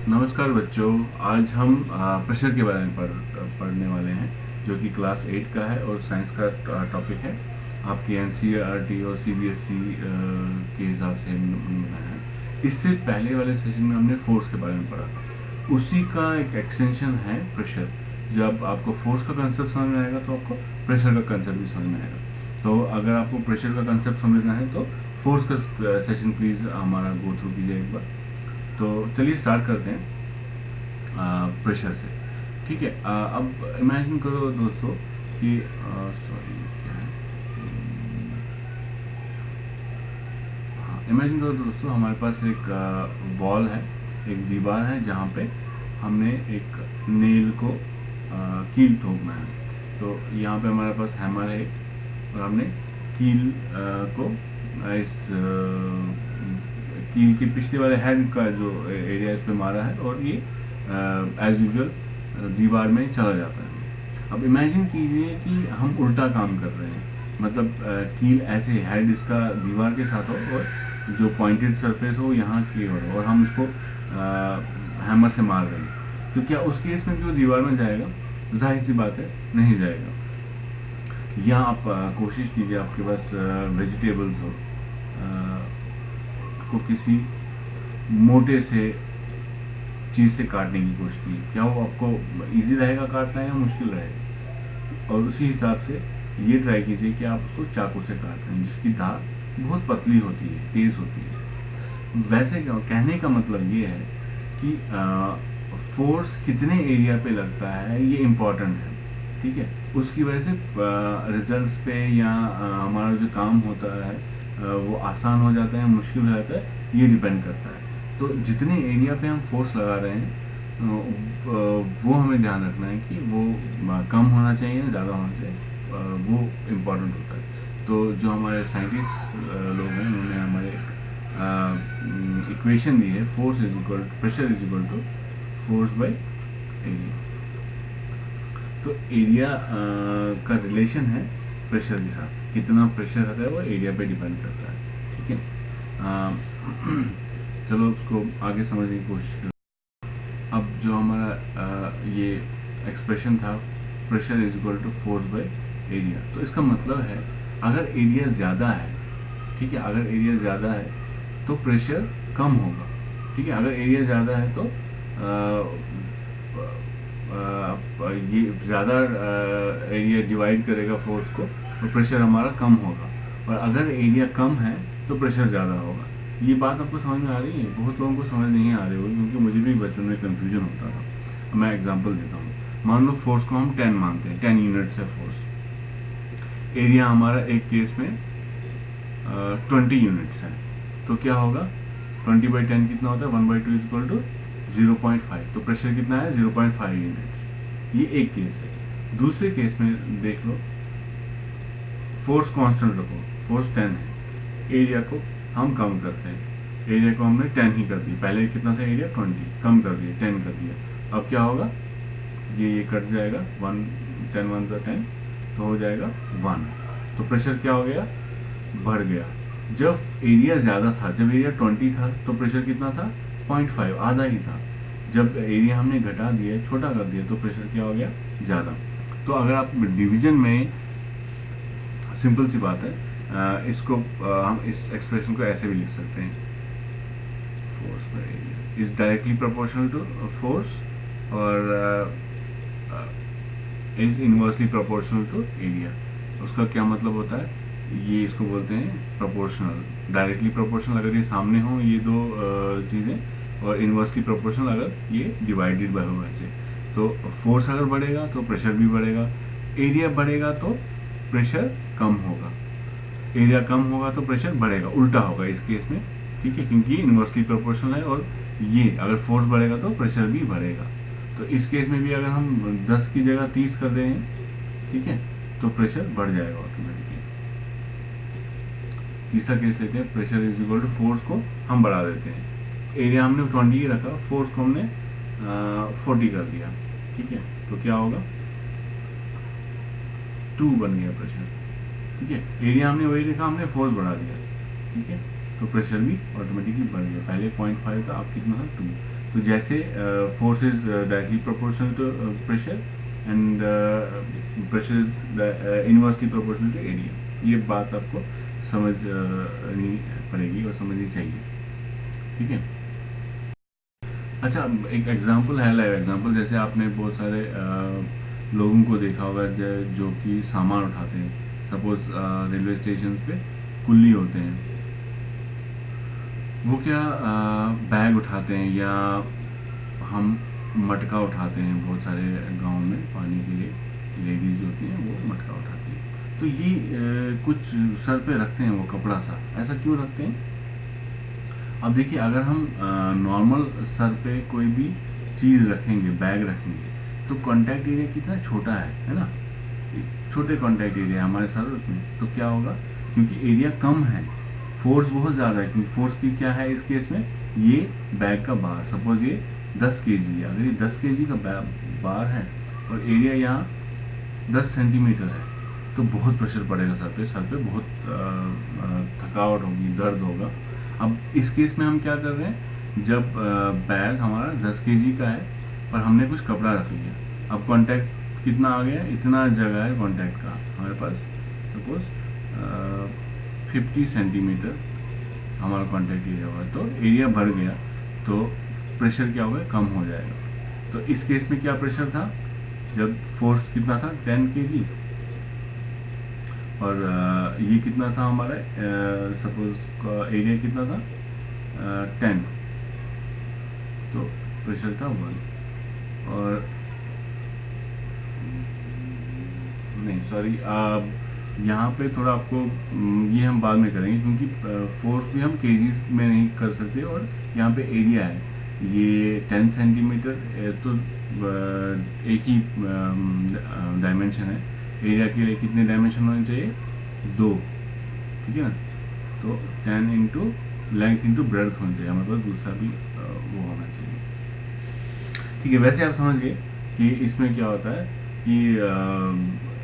नमस्कार बच्चों। आज हम प्रेशर के बारे में पढ़ने वाले हैं, जो कि क्लास 8 का है और साइंस का टॉपिक है। आपकी एनसीईआरटी और सीबीएसई के हिसाब से हमने बनाया है। इससे पहले वाले सेशन में हमने फोर्स के बारे में पढ़ा था। उसी का एक एक्सटेंशन है प्रेशर। जब आपको फोर्स का कंसेप्ट समझ में आएगा तो आपको प्रेशर का कंसेप्ट भी समझ में आएगा। तो अगर आपको प्रेशर का कंसेप्ट समझना है तो फोर्स का सेशन प्लीज़ हमारा गो थ्रू कीजिए एक बार। तो चलिए स्टार्ट करते हैं प्रेशर से। ठीक है। अब इमेजिन करो दोस्तों कि सॉरी क्या है, हाँ, इमेजिन करो दोस्तों हमारे पास एक वॉल है, एक दीवार है जहाँ पे हमने एक नेल को कील ठोकना है। तो यहाँ पे हमारे पास हैमर है और हमने कील को इस कील के पिछले वाले हेड का जो एरिया इस पे मारा है और ये एज यूजुअल दीवार में चला जाता है। अब इमेजिन कीजिए कि हम उल्टा काम कर रहे हैं, मतलब कील ऐसे हेड इसका दीवार के साथ हो और जो पॉइंटेड सरफेस हो यहाँ की ओर और हम उसको हैमर से मार रहे हैं। तो क्या उस केस में जो दीवार में जाएगा? जाहिर सी बात है नहीं जाएगा। या आप कोशिश कीजिए, आपके पास वेजिटेबल्स हो, को किसी मोटे से चीज़ से काटने की कोशिश की, क्या वो आपको इजी रहेगा काटना या मुश्किल रहेगा? और उसी हिसाब से ये ट्राई कीजिए कि आप उसको चाकू से काट रहे हैं जिसकी धार बहुत पतली होती है, तेज़ होती है। वैसे कहने का मतलब ये है कि फोर्स कितने एरिया पे लगता है ये इम्पोर्टेंट है। ठीक है, उसकी वजह से रिजल्ट्स पे या हमारा जो काम होता है वो आसान हो जाता है, मुश्किल हो जाता है, ये डिपेंड करता है। तो जितने एरिया पे हम फोर्स लगा रहे हैं वो हमें ध्यान रखना है कि वो कम होना चाहिए, ज़्यादा होना चाहिए, वो इम्पोर्टेंट होता है। तो जो हमारे साइंटिस्ट लोग हैं उन्होंने हमारे इक्वेशन दी है, force is equal pressure is equal to force by area. तो एरिया का रिलेशन है प्रेशर के साथ, कितना प्रेशर रहता है वो एरिया पे डिपेंड करता है। ठीक है, चलो उसको आगे समझने की कोशिश करो। अब जो हमारा ये एक्सप्रेशन था pressure is equal to force by area, तो इसका मतलब है अगर एरिया ज़्यादा है, ठीक है, अगर एरिया ज़्यादा है तो प्रेशर कम होगा। ठीक है, अगर एरिया ज़्यादा है तो ये ज़्यादा एरिया डिवाइड करेगा फोर्स को तो प्रेशर हमारा कम होगा। और अगर एरिया कम है तो प्रेशर ज़्यादा होगा। ये बात आपको समझ में आ रही है? बहुत लोगों को समझ नहीं आ रही होगी, क्योंकि मुझे भी बचपन में कन्फ्यूजन होता था। मैं एग्जांपल देता हूँ। मान लो फोर्स को हम 10 मानते हैं, 10 यूनिट्स है फोर्स। एरिया हमारा एक केस में 20 यूनिट्स है। तो क्या होगा? 20/10 कितना होता है? 1/2 इज इक्वल टू 0.5। तो प्रेशर कितना है? 0.5 यूनिट्स। ये एक केस है। दूसरे केस में देख लो, फोर्स कांस्टेंट रखो, फोर्स 10 है, एरिया को हम कम करते हैं, एरिया को हमने 10 ही कर दिया। पहले कितना था एरिया? 20, कम कर दिया, 10 कर दिया। अब क्या होगा? ये कट जाएगा, 1 10 1 10, तो हो जाएगा 1। तो प्रेशर क्या हो गया? बढ़ गया। जब एरिया ज़्यादा था, जब एरिया 20 था तो प्रेशर कितना था? 0.5, आधा ही था। जब एरिया हमने घटा दिया, छोटा कर दिया, तो प्रेशर क्या हो गया? ज़्यादा। तो अगर आप डिवीजन में, सिंपल सी बात है, इसको हम इस एक्सप्रेशन को ऐसे भी लिख सकते हैं, फोर्स पर area is directly proportional to force और is inversely proportional to area. उसका क्या मतलब होता है? ये इसको बोलते हैं प्रोपोर्शनल। डायरेक्टली प्रोपोर्शनल अगर ये सामने हो ये दो चीज़ें, और इनवर्सली प्रोपोर्शनल अगर ये डिवाइडेड बाय हो ऐसे। तो फोर्स अगर बढ़ेगा तो प्रेशर भी बढ़ेगा, एरिया बढ़ेगा तो प्रेशर कम होगा, एरिया कम होगा तो प्रेशर बढ़ेगा, उल्टा होगा इस केस में। ठीक है, क्योंकि ये इनवर्सली प्रोपोर्शनल है और ये अगर फोर्स बढ़ेगा तो प्रेशर भी बढ़ेगा। तो इस केस में भी अगर हम 10 की जगह 30 कर दें, ठीक है, तो प्रेशर बढ़ जाएगा ऑटोमेटिकली। तीसरा केस लेते हैं, pressure is equal to force को हम बढ़ा देते हैं, एरिया हमने 20 रखा, फोर्स को हमने 40 कर दिया। ठीक है, तो क्या होगा? 2 बन गया प्रेशर। ठीक है, एरिया हमने वही रखा, हमने फोर्स बढ़ा दिया। ठीक है, तो प्रेशर भी ऑटोमेटिकली बढ़ गया। पहले 0.5 था, अब कितना था? 2। तो जैसे force is directly proportional to pressure and pressure is inversely proportional to area. ये बात आपको समझनी पड़ेगी और समझनी चाहिए, ठीक है। अच्छा, एक एग्जांपल है, लाइव एग्जांपल। जैसे आपने बहुत सारे लोगों को देखा होगा जो कि सामान उठाते हैं। सपोज रेलवे स्टेशन पे कुल्ली होते हैं, वो क्या बैग उठाते हैं, या हम मटका उठाते हैं। बहुत सारे गांव में पानी के लिए लेडीज होती हैं, वो मटका उठाती हैं। तो ये कुछ सर पे रखते हैं वो कपड़ा सा। ऐसा क्यों रखते हैं? अब देखिए, अगर हम नॉर्मल सर पे कोई भी चीज़ रखेंगे, बैग रखेंगे, तो कांटेक्ट एरिया कितना छोटा है ना। छोटे कांटेक्ट एरिया हमारे सर उसमें, तो क्या होगा, क्योंकि एरिया कम है, फोर्स बहुत ज़्यादा है। क्योंकि फोर्स की क्या है इस केस में, ये बैग का बार, सपोज ये 10 kg है। अगर ये 10 kg का बार है और एरिया यहाँ 10 सेंटीमीटर है, तो बहुत प्रेशर पड़ेगा सर पे बहुत थकावट होगी, दर्द होगा। अब इस केस में हम क्या कर रहे हैं, जब बैग हमारा 10 kg का है और हमने कुछ कपड़ा रख लिया, अब कांटेक्ट कितना आ गया, इतना जगह है कांटेक्ट का हमारे पास। सपोज 50 सेंटीमीटर हमारा कांटेक्ट एरिया हुआ, तो एरिया बढ़ गया, तो प्रेशर क्या होगा, कम हो जाएगा। तो इस केस में क्या प्रेशर था, जब फोर्स कितना था 10 kg, और ये कितना था हमारा, सपोज एरिया कितना था 10, तो प्रेशर था 1। और नहीं सॉरी, यहाँ पे थोड़ा आपको ये हम बाद में करेंगे, क्योंकि फोर्स भी हम केजीज में नहीं कर सकते, और यहाँ पे एरिया है ये 10 सेंटीमीटर, तो एक ही डायमेंशन है। एरिया के लिए कितने डायमेंशन होने चाहिए, 2, ठीक है ना। तो 10 इंटू लेंथ इंटू ब्रेड्थ होना चाहिए, मतलब दूसरा भी वो होना चाहिए, ठीक है। वैसे आप समझ गए कि इसमें क्या होता है कि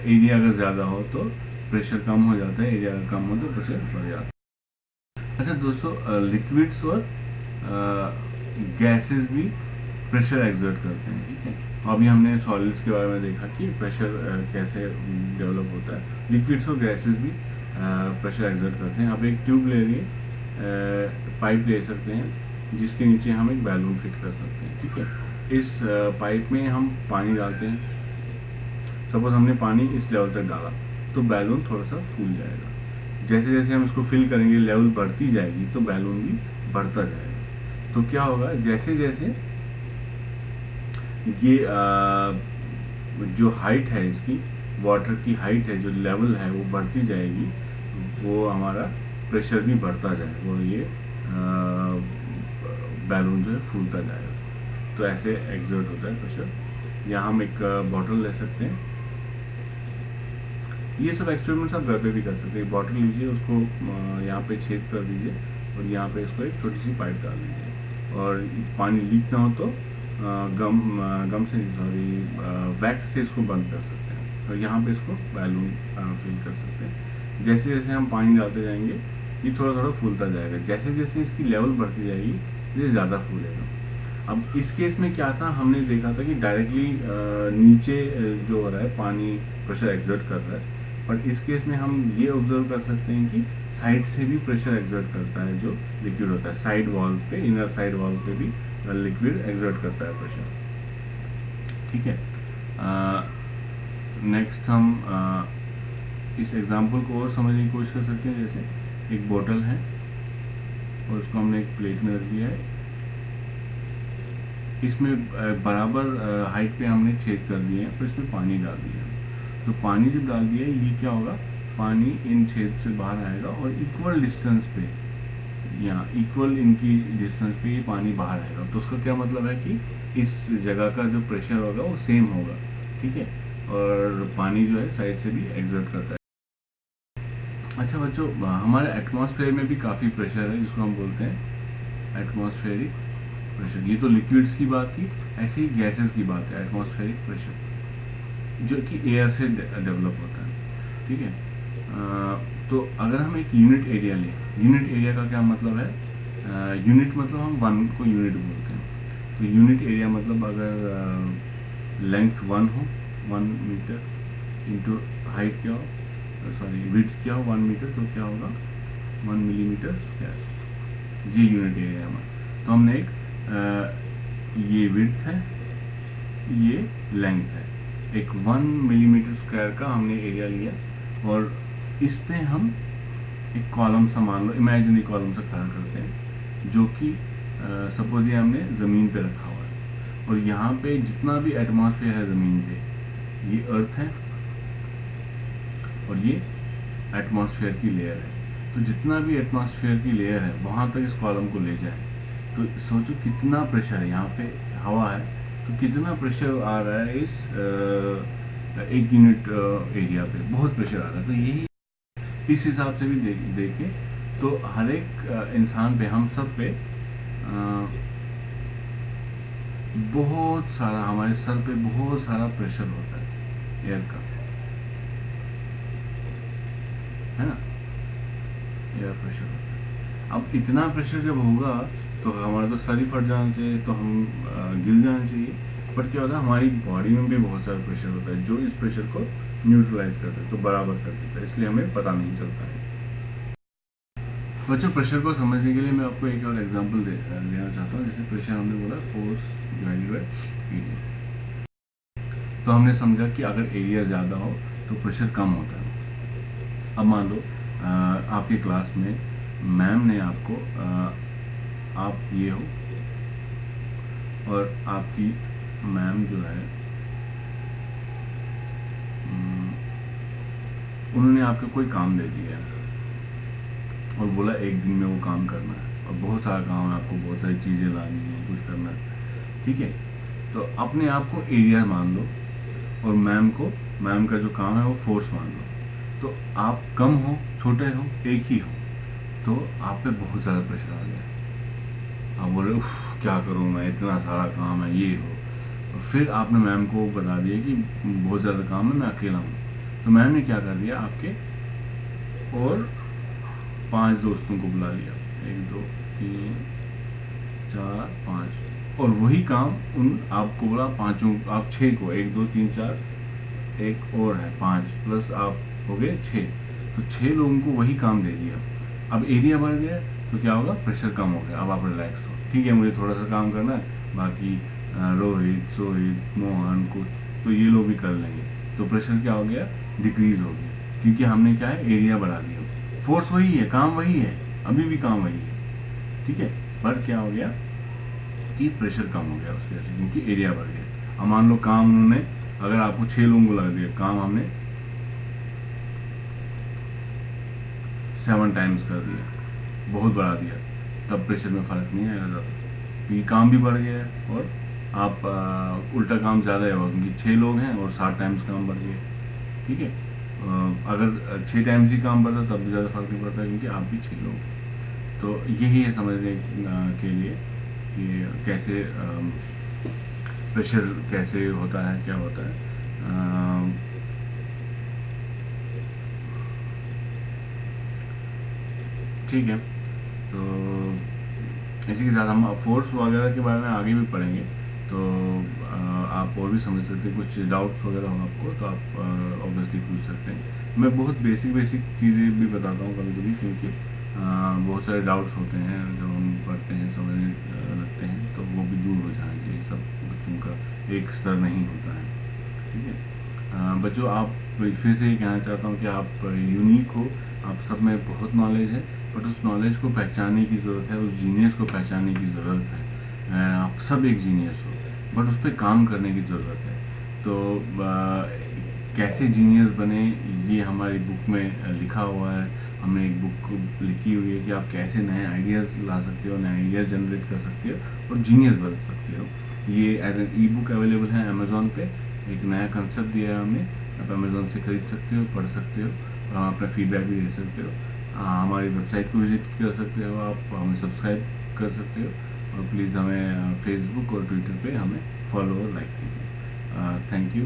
एरिया अगर ज़्यादा हो तो प्रेशर कम हो जाता है, एरिया अगर कम हो तो प्रेशर बढ़ जाता है। अच्छा दोस्तों, लिक्विड्स और गैसेस भी प्रेशर एक्सर्ट करते हैं, ठीक है। अभी हमने सॉलिड्स के बारे में देखा कि प्रेशर कैसे डेवलप होता है। लिक्विड्स और गैसेस भी प्रेशर एक्सर्ट करते हैं। आप एक ट्यूब ले लिए, पाइप ले सकते हैं, जिसके नीचे हम एक बैलून फिट कर सकते हैं, ठीक है। इस पाइप में हम पानी डालते हैं। सपोज हमने पानी इस लेवल तक डाला, तो बैलून थोड़ा सा फूल जाएगा। जैसे जैसे हम इसको फिल करेंगे, लेवल बढ़ती जाएगी, तो बैलून भी बढ़ता जाएगा। तो क्या होगा, जैसे जैसे ये जो हाइट है इसकी, वाटर की हाइट है, जो लेवल है वो बढ़ती जाएगी, वो हमारा प्रेशर भी बढ़ता जाएगा, और ये बैलून जो है फूलता जाएगा। तो ऐसे एक्सर्ट होता है प्रेशर। यहाँ हम एक बॉटल ले सकते हैं। ये सब एक्सपेरिमेंट्स आप घर पे भी कर सकते हैं। बॉटल लीजिए, उसको यहाँ पे छेद कर दीजिए, और यहाँ पे इसको एक छोटी सी पाइप डाल दीजिए, और पानी लीक ना हो तो गम से, सॉरी, वैक्स से इसको बंद कर सकते हैं, और यहाँ पे इसको बैलून फिल कर सकते हैं। जैसे जैसे हम पानी डालते जाएंगे, ये थोड़ा थोड़ा फूलता जाएगा। जैसे जैसे इसकी लेवल बढ़ती जाएगी, ये ज़्यादा फूलेगा। अब इस केस में क्या था, हमने देखा था कि डायरेक्टली नीचे जो हो रहा है, पानी प्रेशर एक्सर्ट कर रहा है, पर इस केस में हम ये ऑब्जर्व कर सकते हैं कि साइड से भी प्रेशर एक्सर्ट करता है जो लिक्विड होता है। साइड वॉल्स पे, इनर साइड वॉल्स पे भी लिक्विड एक्सर्ट करता है प्रेशर, ठीक है। नेक्स्ट हम इस एग्जांपल को और समझने की कोशिश कर सकते हैं। जैसे एक बोतल है, और उसको हमने एक प्लेट में रख दिया है। इसमें बराबर हाइट पे हमने छेद कर दिए हैं, फिर इसमें पानी डाल दिया है। तो पानी जब डाल दिया, ये क्या होगा, पानी इन छेद से बाहर आएगा, और इक्वल डिस्टेंस पे, यहाँ इक्वल इनकी डिस्टेंस पे ये पानी बाहर आएगा। तो उसका क्या मतलब है कि इस जगह का जो प्रेशर होगा वो सेम होगा, ठीक है। और पानी जो है साइड से भी एक्सर्ट करता है। अच्छा बच्चों, हमारे एटमॉस्फेयर में भी काफ़ी प्रेशर है, जिसको हम बोलते हैं एटमॉस्फेरिक प्रेशर। ये तो लिक्विड्स की बात थी, ऐसे ही गैसेस की बात है। एटमॉस्फेरिक प्रेशर जो कि एयर से डेवलप होता है, ठीक है। तो अगर हम एक यूनिट एरिया लें, यूनिट एरिया का क्या मतलब है, यूनिट मतलब हम 1 को यूनिट बोलते हैं। तो यूनिट एरिया मतलब अगर लेंथ 1 हो, 1 मीटर इंटू हाइट क्या हो, सॉरी विड्थ क्या हो 1 मीटर, तो क्या होगा 1 मिलीमीटर स्क्वायर, ये यूनिट एरिया है हमारा। तो हमने एक ये विड्थ है, ये लेंथ है, एक 1 मिलीमीटर स्क्वायर का हमने एरिया लिया और इस पे हम एक कॉलम सा मान लो इमेजिनरी कॉलम सा खड़ा करते हैं, जो कि सपोज ये हमने ज़मीन पे रखा हुआ है और यहाँ पे जितना भी एटमॉस्फेयर है ज़मीन पे, ये अर्थ है और ये एटमॉस्फेयर की लेयर है। तो जितना भी एटमॉस्फेयर की लेयर है वहाँ तक इस कॉलम को ले जाए, तो सोचो कितना प्रेशर है, यहाँ पे हवा है तो कितना प्रेशर आ रहा है इस 1 यूनिट एरिया पे, बहुत प्रेशर आ रहा है। तो यही इस हिसाब से भी देखें तो हर एक इंसान पे, हम सब पे बहुत सारा, हमारे सर पे बहुत सारा प्रेशर होता है एयर का, है ना, एयर प्रेशर होता है। अब इतना प्रेशर जब होगा तो हमारा तो सर ही फट जाना चाहिए, तो हम गिर जाना चाहिए, बट क्या होता है हमारी बॉडी में भी बहुत सारा प्रेशर होता है जो इस प्रेशर को न्यूट्रलाइज कर देता है, तो बराबर कर देता है, इसलिए हमें पता नहीं चलता है। बच्चों प्रेशर को समझने के लिए मैं आपको एक और एग्जांपल देना चाहता हूँ। जैसे प्रेशर हमने बोला फोर्स डिवाइडेड बाय एरिया, तो हमने समझा कि अगर एरिया ज़्यादा हो तो प्रेशर कम होता है। अब मान लो आपकी क्लास में मैम ने आपको आप ये हो और आपकी मैम जो है उन्होंने आपको कोई काम दे दिया है और बोला 1 दिन में वो काम करना है और बहुत सारा काम है, आपको बहुत सारी चीज़ें लानी है, कुछ करना है, ठीक है। तो अपने आप को एरिया मान लो और मैम का जो काम है वो फोर्स मान लो। तो आप कम हो, छोटे हो, एक ही हो, तो आप पे बहुत ज़्यादा प्रेशर आ गया। आप बोल रहे उफ क्या करूँ मैं, इतना सारा काम है, ये हो। और फिर आपने मैम को बता दिया कि बहुत ज़्यादा काम है, मैं अकेला हूँ। तो मैम ने क्या कर दिया, आपके और 5 दोस्तों को बुला लिया, 1 2 3 4 5, और वही काम उन आपको बोला पाँचों, आप 6 को, 1 2 3 4, एक और है 5 प्लस आप हो गए 6, तो 6 लोगों को वही काम दे दिया। अब एरिया बढ़ गया तो क्या होगा, प्रेशर कम हो गया। अब आप रिलैक्स हो, ठीक है मुझे थोड़ा सा काम करना है, बाकी रोहित सोहित मोहन कुछ तो ये लोग भी कर लेंगे, तो प्रेशर क्या हो गया, डिक्रीज हो गया, क्योंकि हमने क्या है एरिया बढ़ा दिया। फोर्स वही है, काम वही है, अभी भी काम वही है, ठीक है, पर क्या हो गया कि प्रेशर कम हो गया उसकी वजह से, क्योंकि एरिया बढ़ गया। अब मान लो काम उन्होंने, अगर आपको 6 लोगों को लगा दिया, काम हमने 7 टाइम्स कर दिया, बहुत बढ़ा दिया, तब प्रेशर में फ़र्क नहीं आएगा ज़्यादा, क्योंकि काम भी बढ़ गया है और आप उल्टा काम ज़्यादा होगा, क्योंकि 6 लोग हैं और 7 टाइम्स काम बढ़ गया, ठीक है। अगर 6 टाइम्स ही काम बढ़ता तब भी ज़्यादा फर्क नहीं पड़ता, क्योंकि आप भी 6 लोग हैं। तो यही है समझने के लिए कि कैसे प्रेशर कैसे होता है, क्या होता है। ठीक है, तो इसी के साथ हम फोर्स वगैरह के बारे में आगे भी पढ़ेंगे, तो आप और भी समझ सकते हैं। कुछ डाउट्स वगैरह हो आपको तो आप ऑब्वियसली पूछ सकते हैं। मैं बहुत बेसिक चीज़ें भी बताता हूँ कभी कभी, क्योंकि बहुत सारे डाउट्स होते हैं जब हम पढ़ते हैं, समझने लगते हैं, तो वो भी दूर हो जाएंगे। सब बच्चों का एक स्तर नहीं होता है, ठीक है। बच्चों आप फिर से ये कहना चाहता हूँ कि आप यूनिक हो, आप सब में बहुत नॉलेज है, बट उस नॉलेज को पहचानने की ज़रूरत है, उस जीनियस को पहचानने की ज़रूरत है। आप सब एक जीनियस हो, बट उस पर काम करने की ज़रूरत है। तो कैसे जीनियस बने, ये हमारी बुक में लिखा हुआ है। हमने एक बुक लिखी हुई है कि आप कैसे नए आइडियाज़ ला सकते हो, नए आइडियाज़ जनरेट कर सकते हो और जीनियस बन सकते हो। ये as an e book available है अमेज़ॉन पे। एक नया कंसेप्ट दिया है हमने, आप अमेज़ॉन से खरीद सकते हो, पढ़ सकते हो और अपना फीडबैक भी दे सकते हो। हमारी वेबसाइट को विजिट कर सकते हो, आप हमें सब्सक्राइब कर सकते हो और प्लीज़ हमें फेसबुक और ट्विटर पे हमें फॉलो और लाइक कीजिए। Thank you.